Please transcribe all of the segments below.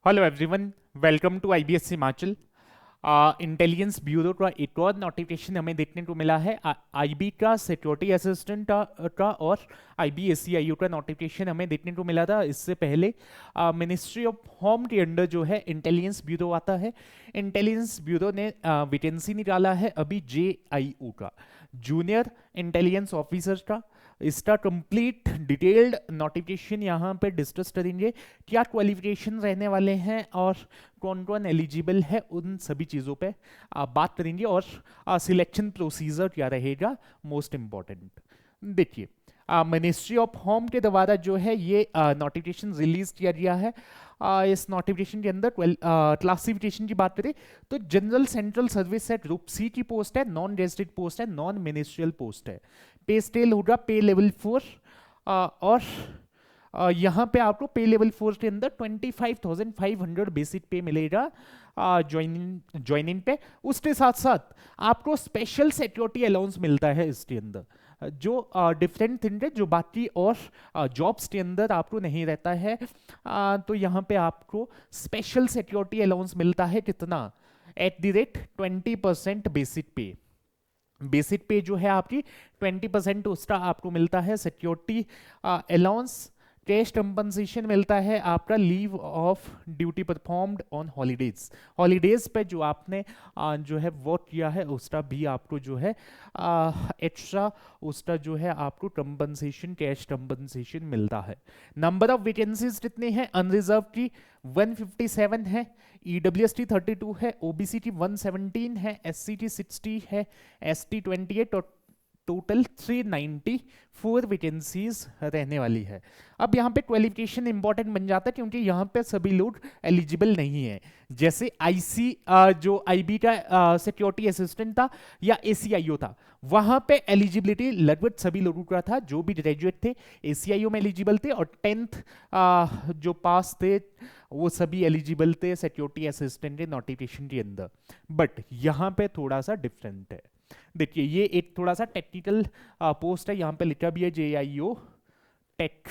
Hello everyone, welcome to IBS Himachal. Intelligence bureau का एक और नोटिफिकेशन हमें देखने को मिला है। आईबी का सिक्योरिटी असिस्टेंट का और आईबीएससीआईयू का नोटिफिकेशन हमें देखने को मिला था। इससे पहले मिनिस्ट्री ऑफ होम के अंडर जो है इंटेलिजेंस ब्यूरो आता है। इंटेलिजेंस ब्यूरो ने वैकेंसी निकाला है अभी जेआईओ का, जूनियर इंटेलिजेंस ऑफिसर का। इसका कंप्लीट डिटेल्ड नोटिफिकेशन यहाँ पे डिस्कस करेंगे। क्या क्वालिफिकेशन रहने वाले हैं और कौन कौन एलिजिबल है, उन सभी चीज़ों पे बात करेंगे। और सिलेक्शन प्रोसीजर क्या रहेगा, मोस्ट इम्पॉर्टेंट। देखिए, मिनिस्ट्री ऑफ होम के द्वारा जो है ये नोटिफिकेशन रिलीज किया गया है। इस नोटिफिकेशन के अंदर क्लासिफिकेशन की बात करें तो जनरल सेंट्रल सर्विस है, ग्रुप सी की पोस्ट है, नॉन गेजेटेड पोस्ट है, नॉन मिनिस्ट्रियल पोस्ट है। पे स्केल होगा पे लेवल 4। और यहाँ पे आपको पे लेवल 4 के अंदर 25,500 बेसिक पे मिलेगा ज्वाइनिंग पे। उसके साथ साथ आपको स्पेशल सिक्योरिटी अलाउंस मिलता है इसके अंदर, जो डिफरेंट थिंग है, जो बाकी और जॉब्स के अंदर आपको नहीं रहता है। तो यहाँ पे आपको स्पेशल सिक्योरिटी अलाउंस मिलता है कितना, एट द रेट 20% बेसिक पे। बेसिक पे जो है आपकी 20% उसका आपको मिलता है सिक्योरिटी अलाउंस। कैश कंपनसेशन मिलता है आपका leave of duty performed on holidays. Holidays पे जो आपने जो है वर्क किया है उसका भी आपको जो है एक्स्ट्रा उसका जो है आपको कंपनसेशन, कैश कंपनसेशन मिलता है। नंबर ऑफ वैकेंसीज कितने हैं अनरिजर्व की, 157 है, ईडब्ल्यूएसटी 32 है, ओबीसी की 117 है, एससी की 60 है, एसटी 28 और टोटल 394 वैकेंसीज रहने वाली है। अब यहाँ पे क्वालिफिकेशन इंपॉर्टेंट बन जाता है क्योंकि यहाँ पे सभी लोग एलिजिबल नहीं है। जैसे आईसी जो आईबी का सिक्योरिटी असिस्टेंट था या एसीआईओ था, वहां पे एलिजिबिलिटी लगभग सभी लोगों का था जो भी ग्रेजुएट थे एसीआईओ में एलिजिबल थे, और 10th जो पास थे वो सभी एलिजिबल थे सिक्योरिटी असिस्टेंट के नोटिफिकेशन के अंदर। बट यहाँ पे थोड़ा सा डिफरेंट है। देखिए, ये एक थोड़ा सा टेक्निकल पोस्ट है, यहाँ पे लिखा भी है जेआईओ टेक।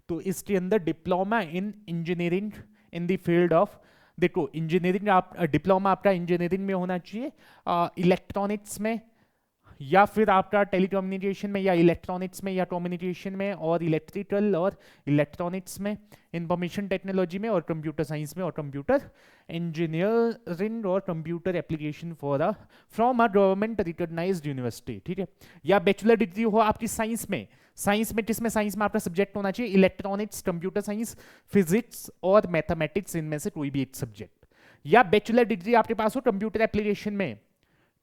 तो इसके अंदर diploma in engineering in the field of, देखो इंजीनियरिंग आप डिप्लोमा आपका इंजीनियरिंग में होना चाहिए, इलेक्ट्रॉनिक्स में या फिर आपका टेलीकम्युनिकेशन में या इलेक्ट्रॉनिक्स में या कम्युनिकेशन में और इलेक्ट्रिकल और इलेक्ट्रॉनिक्स में, इंफॉर्मेशन टेक्नोलॉजी में और कंप्यूटर साइंस में और कंप्यूटर इंजीनियरिंग और computer application for a from a government recognised university. ठीक है, या बैचलर डिग्री हो आपकी साइंस में। साइंस में किसमें, साइंस में आपका सब्जेक्ट होना चाहिए इलेक्ट्रॉनिक्स, कंप्यूटर साइंस, फिजिक्स और मैथमेटिक्स, इनमें से कोई भी एक सब्जेक्ट। या बैचलर डिग्री आपके पास हो कंप्यूटर एप्लीकेशन में,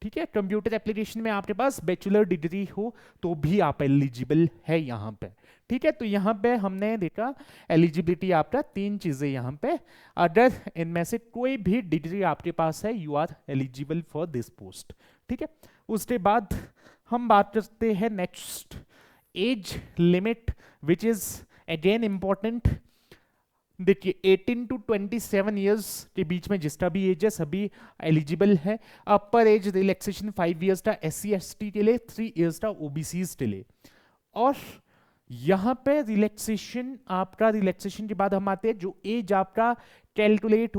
ठीक है, कंप्यूटर एप्लीकेशन में आपके पास बैचलर डिग्री हो तो भी आप एलिजिबल है यहाँ पे। ठीक है, तो यहाँ पे हमने देखा एलिजिबिलिटी आपका तीन चीजें यहाँ पे, अगर इनमें से कोई भी डिग्री आपके पास है you are eligible for this post. ठीक है, उसके बाद हम बात करते हैं next, age limit which is again important. देखिए 18 टू 27 ईयर्स के बीच में जिसका भी एज है सभी एलिजिबल है। अपर एज रिलैक्सेशन 5 ईयर्स का एससी एसटी के लिए, 3 ईयर्स का ओबीसीज के लिए। और यहाँ पे रिलैक्सेशन, आपका रिलैक्सेशन के बाद हम आते हैं जो एज आपका कैलकुलेट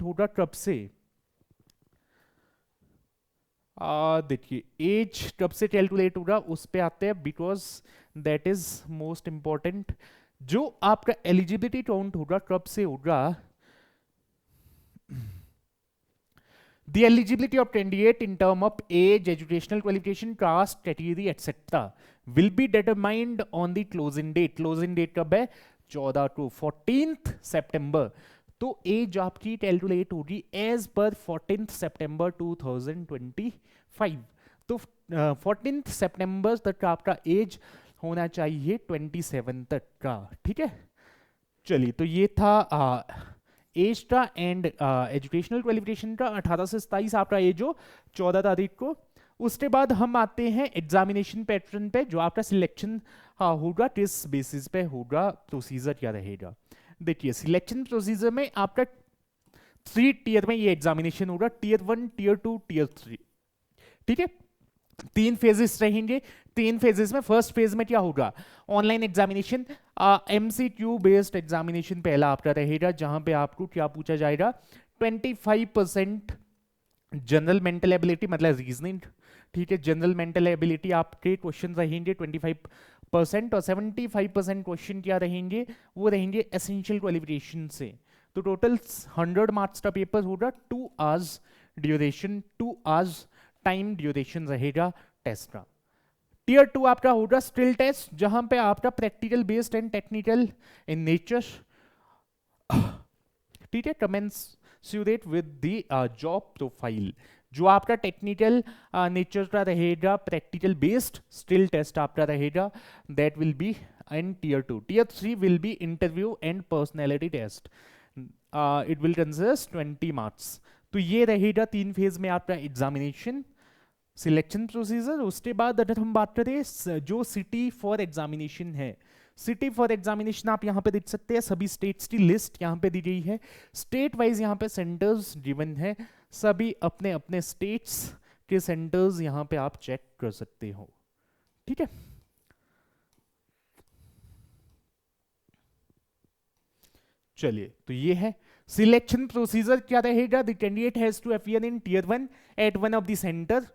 होगा कब से। देखिए एज कब से कैलकुलेट होगा उस पे आते हैं, because that is most important. जो आपका एलिजिबिलिटी काउंट होगा कब से होगा, the eligibility of candidate in term of age, educational qualification, caste, category, etc. will be determined on the closing date. closing date कब है, 14 to 14th September। तो as आपकी कैलकुलेट होगी एज पर 14th September 2025। तो 14th September तक आपका as होना चाहिए 27 तक का। ठीक है, चलिए, तो ये था एज का एंड एजुकेशनल क्वालिफिकेशन का। 18 से 27 आपका एज हो 14 तारीख को। उसके बाद हम आते हैं एग्जामिनेशन पैटर्न पे, जो आपका सिलेक्शन होगा किस बेसिस पे होगा, प्रोसीजर क्या रहेगा। देखिए सिलेक्शन प्रोसीजर में आपका 3 टीयर में ये एग्जामिनेशन होगा, टीयर 1, टीयर 2, टीयर 3। ठीक है, तीन फेजेस रहेंगे। तीन फेजेस में फर्स्ट फेज में क्या होगा, online examination, MCQ based examination पहला आपका रहेगा, जहां पे आपको क्या पूछा जाएगा, 25% जनरल मेंटल एबिलिटी मतलब रीजनिंग, ठीक है, जनरल मेंटल एबिलिटी आपके क्वेश्चन रहेंगे 25%, और 75% क्वेश्चन क्या रहेंगे, वो रहेंगे एसेंशियल क्वालिफिकेशन से। तो टोटल 100 मार्क्स का पेपर होगा, 2 hours duration, 2 hours time duration रहेगा टेस्ट का। टीयर 2 आपका होगा स्किल टेस्ट, जहां पे आपका practical based and technical in nature, ठीक है, commensurate with the job profile. जो आपका टेक्निकल नेचर का रहेगा, प्रैक्टिकल बेस्ड स्किल टेस्ट आपका रहेगा, that will be in tier 2। Tier 3 will be interview and personality test, it will consist 20 marks. तो ये रहेगा 3 फेज में आपका एग्जामिनेशन सिलेक्शन प्रोसीजर। उसके बाद अगर हम बात करें जो सिटी फॉर एग्जामिनेशन है, सिटी फॉर एग्जामिनेशन आप यहाँ पे देख सकते हैं, सभी स्टेट्स की लिस्ट यहाँ पे दी गई है, स्टेट वाइज यहाँ पे सेंटर्स गिवन है, सभी अपने अपने स्टेट्स के सेंटर्स यहाँ पे आप चेक कर सकते हो, ठीक है। चलिए, तो ये है सिलेक्शन प्रोसीजर क्या रहेगा, the candidate has to appear in tier 1 at one of the centre.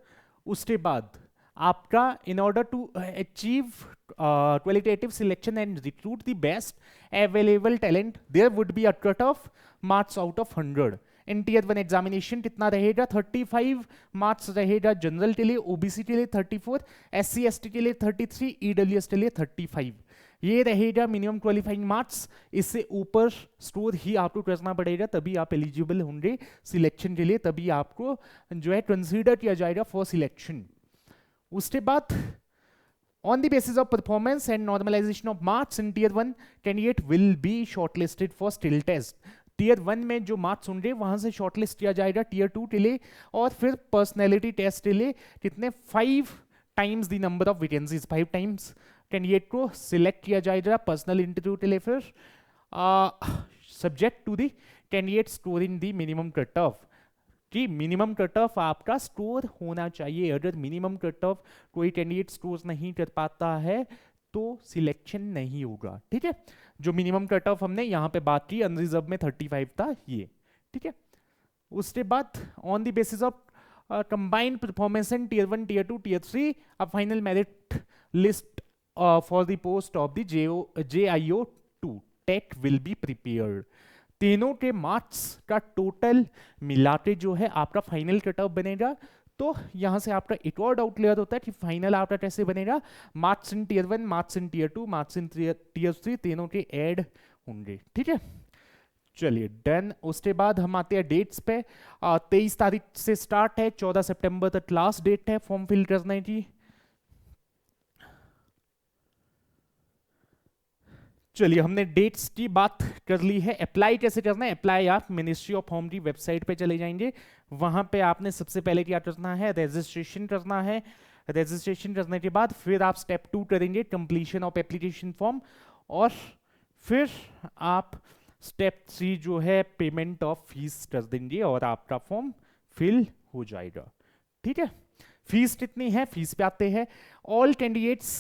उसके बाद आपका in order to achieve qualitative selection and recruit the best available talent, there would be a cut off marks out of 100। In tier 1 examination कितना रहेगा, 35 marks रहेगा general के लिए, OBC के लिए 34, SC ST के लिए 33, EWS के लिए 35। ये रहेगा मिनिमम क्वालिफाइंग मार्क्स, इससे ऊपर स्कोर ही आपको करना पड़ेगा, तभी आप एलिजिबल होंगे सिलेक्शन के लिए, तभी आपको जो है कंसीडर किया जाएगा फॉर सिलेक्शन। उसके बाद on the basis of performance and normalization of marks in tier 1 candidate will be shortlisted for skill test। Tier 1 में जो मार्क्स होंगे वहां से शॉर्टलिस्ट किया जाएगा टीयर 2 के लिए, और फिर पर्सनैलिटी टेस्ट के लिए कितने 5 times the number of vacancies, 5 times candidate को सिलेक्ट किया जाएगा पर्सनल इंटरव्यू के लिए, फिर subject to the candidate score in the minimum cut off, कि मिनिमम कट ऑफ आपका स्कोर होना चाहिए। अगर मिनिमम कट ऑफ कोई कैंडिडेट स्कोर नहीं कर पाता है तो सिलेक्शन नहीं होगा, ठीक है। जो मिनिमम कट ऑफ हमने यहाँ पे बात की अनरिजर्व में 35 था ये, ठीक है। उसके बाद on the basis of combined performance in tier 1 tier 2 tier 3 a final merit list for the post of the JIO 2 टेट विल बी प्रिपेयर्ड। तीनों के मार्क्स का टोटल मिलाते जो है आपका फाइनल कट ऑफ बनेगा। तो यहां से आपका एक और डाउट क्लियर होता है कि फाइनल आपका कैसे बनेगा, marks in tier 1, marks in tier 2, marks in tier 3 तीनों के ऐड होंगे, ठीक है। चलिए डन। उसके बाद हम आते हैं डेट्स पे। 23 तारीख से स्टार्ट है, 14 सितंबर तक लास्ट डेट है फॉर्म फिल करने की। चलिए हमने डेट्स की बात कर ली है। अप्लाई कैसे करना है, अप्लाई आप मिनिस्ट्री ऑफ होम की वेबसाइट पे चले जाएंगे, वहां पे आपने सबसे पहले क्या करना है, रजिस्ट्रेशन करना है। रजिस्ट्रेशन करने के बाद फिर आप स्टेप 2 करेंगे, कंप्लीशन ऑफ एप्लीकेशन फॉर्म, और फिर आप स्टेप 3 जो है पेमेंट ऑफ फीस कर देंगे और आपका फॉर्म फिल हो जाएगा, ठीक है। फीस कितनी है, फीस पे आते हैं। ऑल कैंडिडेट्स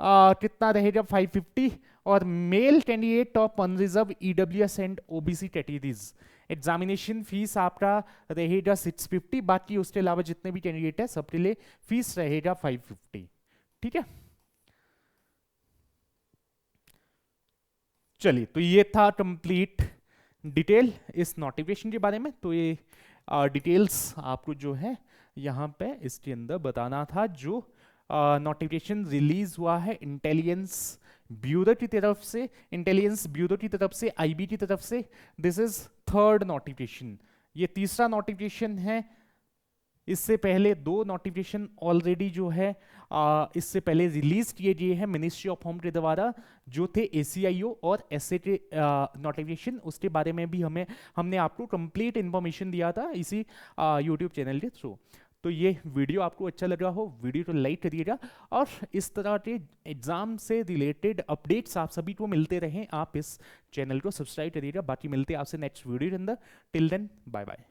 कितना रहेगा 550, और male candidate of unreserved EWS and OBC categories examination fee आपका रहेगा 650, बाकी उसके अलावा जितने भी कैंडिडेट है सबके लिए फीस रहेगा 550, ठीक है। चलिए तो ये था कंप्लीट डिटेल इस नोटिफिकेशन के बारे में। तो ये डिटेल्स आपको जो है यहाँ पे इसके अंदर बताना था। जो नोटिफिकेशन रिलीज हुआ है इंटेलिजेंस ब्यूरो की तरफ से, इंटेलिजेंस ब्यूरो की तरफ से, IB की तरफ से, दिस इज थर्ड नोटिफिकेशन, ये तीसरा नोटिफिकेशन है। इससे पहले 2 नोटिफिकेशन ऑलरेडी जो है इससे पहले रिलीज किए गए हैं मिनिस्ट्री ऑफ होम के द्वारा, जो थे ACIO और SA के नोटिफिकेशन। उसके बारे में भी हमने आपको कंप्लीट इंफॉर्मेशन दिया था इसी YouTube चैनल के थ्रू। तो ये वीडियो आपको अच्छा लगा हो, वीडियो को लाइक करिएगा, और इस तरह के एग्जाम से रिलेटेड अपडेट्स आप सभी को मिलते रहें, आप इस चैनल को सब्सक्राइब करिएगा। बाकी मिलते हैं आपसे नेक्स्ट वीडियो के अंदर। Till then bye bye.